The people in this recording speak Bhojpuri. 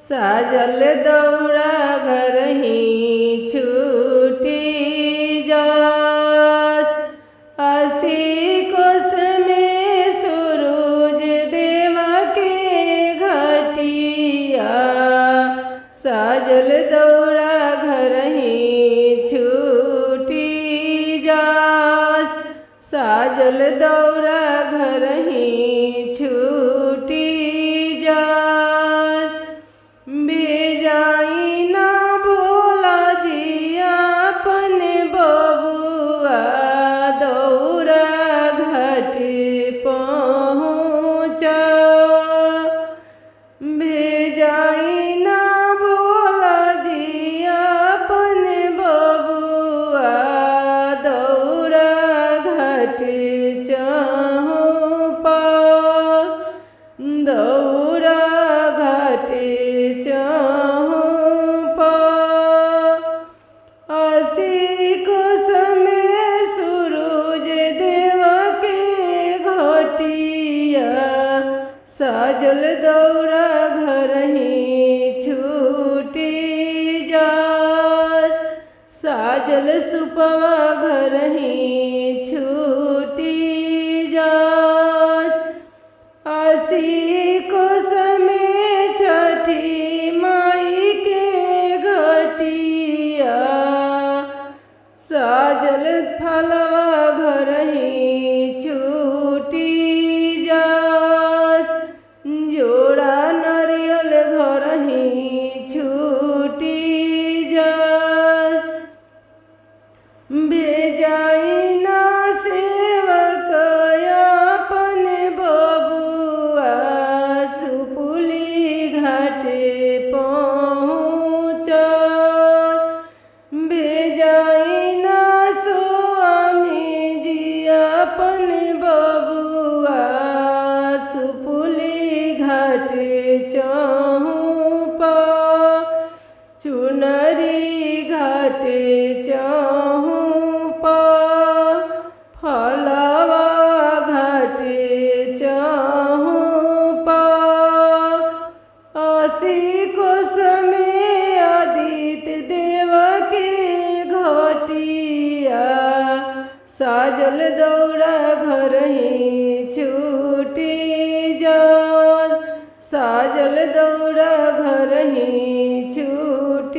साजल दौरा घरही छूटी जास। असी कोस में सूरज देवा के घटिया। साजल दौरा घरही छूटी जास। साजल दौरा घरही छूटी जास। भेजाई ना भोला जी अपन बबुआ दौरा घाट पहुँचा। भेजाई ना भोला जी अपन बबुआ दौरा घाट चहुपा। दौरा घाट चहुपा। असी कोस में सूरज देवा के घटिया। साजल दौरा घरही छूटी जास। साजल सुपवा घरही छूटी जास। असी कोस में छठी माई के घटिया। साजल फलवा घरही छूटी जास। जोड़ा नारियल घरही छूटी जास। भेजाई ना सेवक अपन बबुआ सुपुली घाट पहुँचा। भेजाई ना स्वामी जी अपन बबुआ सुपुली घाट चहुपा। चुनरी घाट चहुपा। फलवा घाट चहुपा। असी कोस में आदित्य देव के घटिया। साजल दौरा घरही छूटी जास। साजल दौरा घरही छूटी